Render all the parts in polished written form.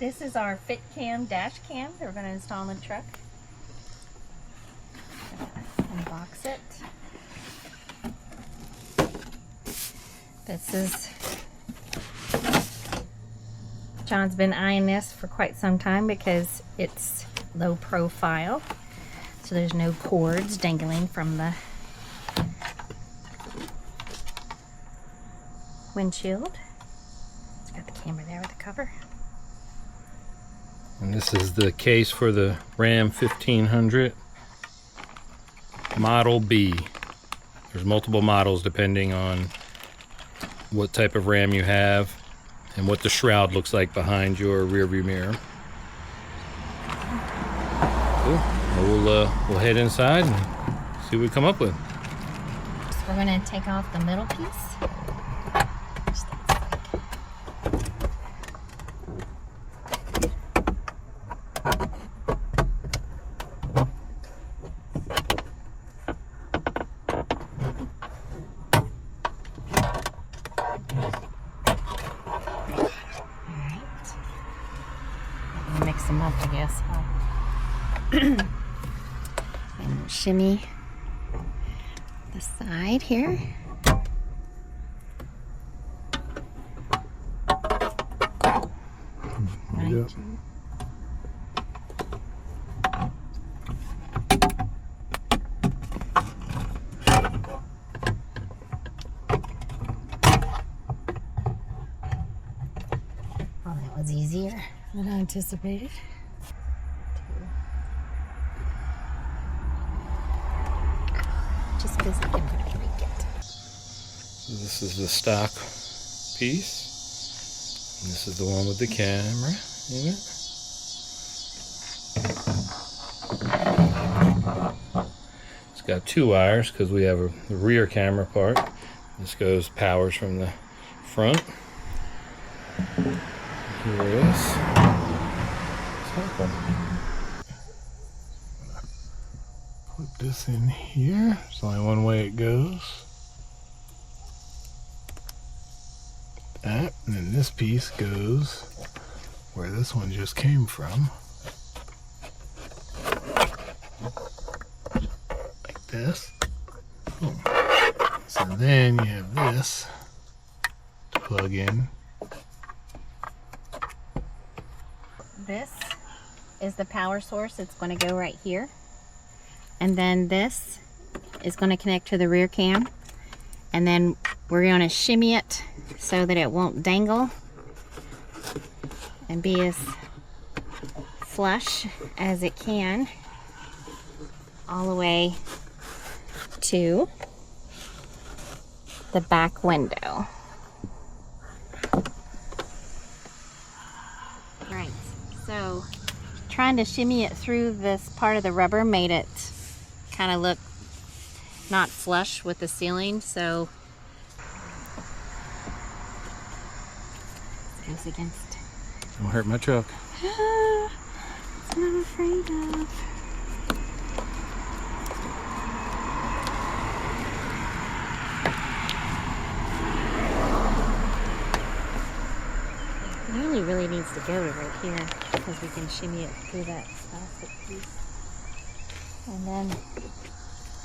This is our FITCAM dash cam that we're going to install in the truck. Unbox it. This is, John's been eyeing this for quite some time because it's low profile. So there's no cords dangling from the windshield. It's got the camera there with the cover. And this is the case for the Ram 1500 Model B. There's multiple models depending on what type of Ram you have and what the shroud looks like behind your rear view mirror. Cool. We'll head inside and see what we come up with. So we're going to take off the middle piece. Mix them up, I guess. And we'll shimmy the side here. Yep. Oh, that was easier than I anticipated. Just because I can break it. So this is the stock piece. And this is the one with the camera in it. It's got two wires because we have the rear camera part. This powers from the front. Here it is. Put this in here. There's only one way it goes. That, and then this piece goes where this one just came from. Like this. Boom. So then you have this to plug in. This is the power source. It's going to go right here. And then this is going to connect to the rear cam. And then we're going to shimmy it so that it won't dangle and be as flush as it can all the way to the back window. Right, so trying to shimmy it through this part of the rubber made it kind of look not flush with the ceiling, so it goes against. Don't hurt my truck. That's what I'm afraid of. It really needs to go to right here because we can shimmy it through that plastic piece. And then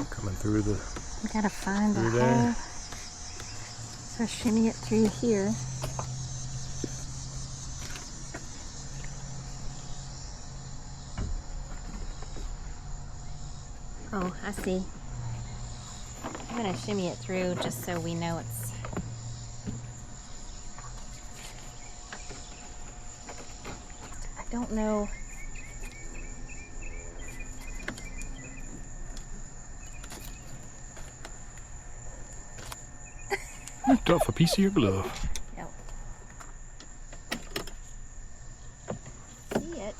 Coming through the. we gotta find the Through hole. there. So shimmy it through here. Oh, I see. I'm gonna shimmy it through just so we know it's. I don't know. Lift off a piece of your glove. Yep. See it.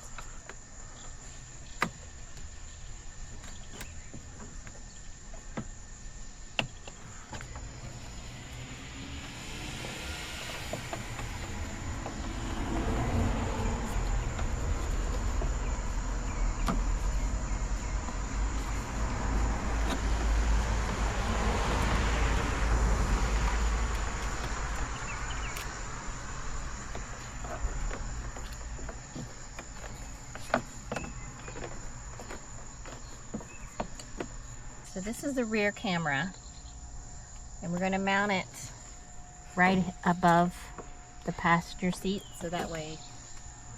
this is the rear camera, and we're going to mount it right above the passenger seat, so that way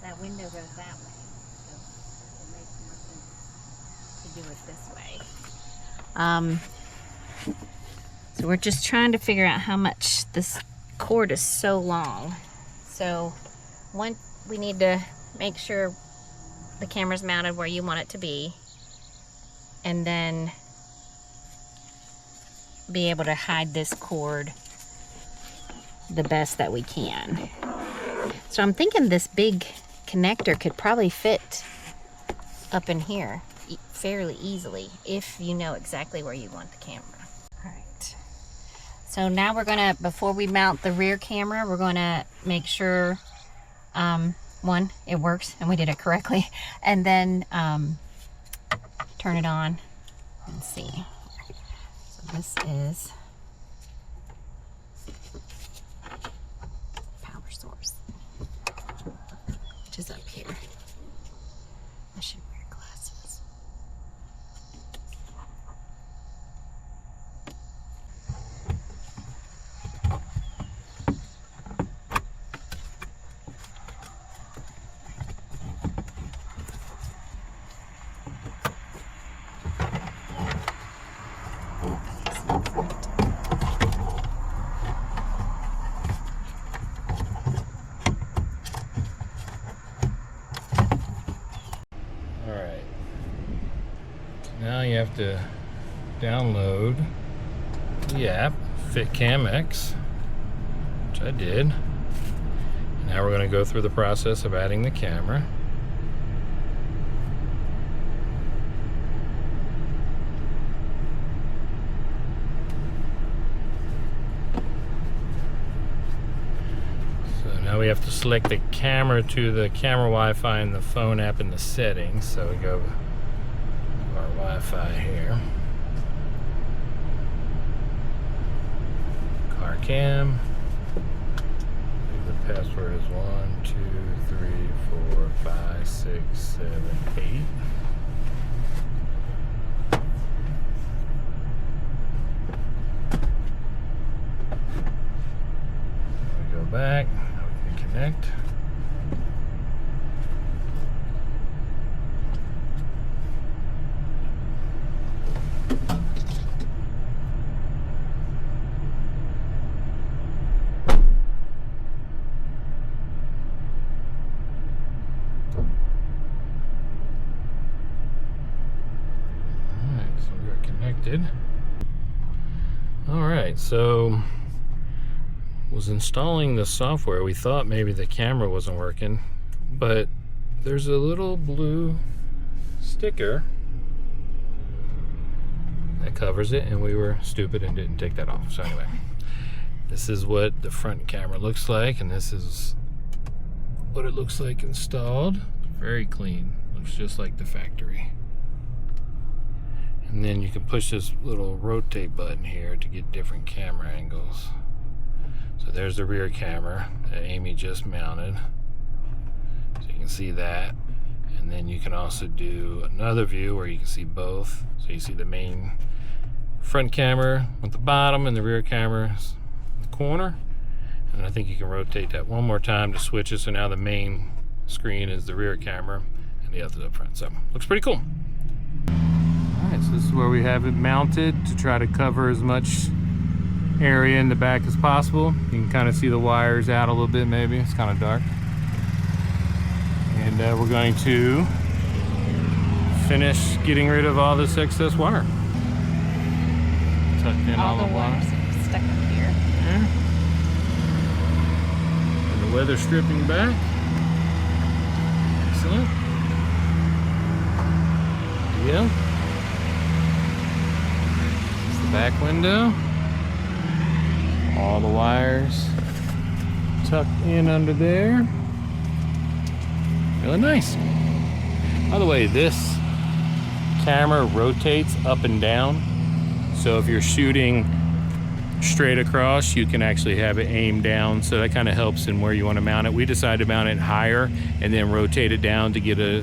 that window goes that way. So it makes more sense to do it this way. So we're just trying to figure out how much this cord is so long. So one, we need to make sure the camera's mounted where you want it to be, and then be able to hide this cord the best that we can. So I'm thinking this big connector could probably fit up in here fairly easily if you know exactly where you want the camera. All right. So now we're gonna, before we mount the rear camera, we're gonna make sure one, it works and we did it correctly, and then turn it on and see. So this is power source, which is up here. I should wear glasses. Now you have to download the app, FITCAMX, which I did. Now we're going to go through the process of adding the camera. So now we have to select the camera to the camera Wi-Fi and the phone app in the settings. So we go our Wi-Fi here. Car cam. The password is 1, 2, 3, 4, 5, 6, 7, 8. We go back. Now we can connect. Alright, so was installing the software. We thought maybe the camera wasn't working, but there's a little blue sticker that covers it, and we were stupid and didn't take that off. So anyway, this is what the front camera looks like, and this is what it looks like installed. Very clean, looks just like the factory. And then you can push this little rotate button here to get different camera angles. So there's the rear camera that Amy just mounted. So you can see that. And then you can also do another view where you can see both. So you see the main front camera at the bottom and the rear camera in the corner. And I think you can rotate that one more time to switch it. So now the main screen is the rear camera and the other's up front. So looks pretty cool. Alright, so this is where we have it mounted to try to cover as much area in the back as possible. You can kind of see the wires out a little bit maybe. It's kind of dark. And we're going to finish getting rid of all this excess wire. Tucked in all the wires stuck up here. Yeah. And the weather stripping back. Excellent. Yeah. Back window, all the wires tucked in under there. Really nice. By the way, this camera rotates up and down, so if you're shooting straight across, you can actually have it aimed down, so that kind of helps in where you want to mount it. We decided to mount it higher and then rotate it down to get a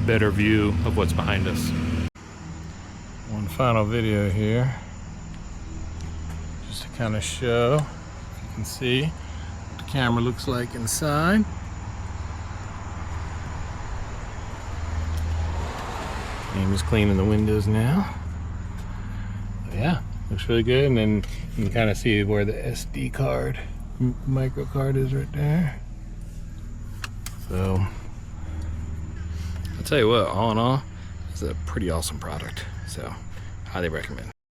better view of what's behind us. final video here, just to kind of show, you can see what the camera looks like inside. Amy's cleaning the windows now. But yeah, looks really good. And then you can kind of see where the SD card, micro card is right there. So I'll tell you what, all in all, it's a pretty awesome product. So highly recommend.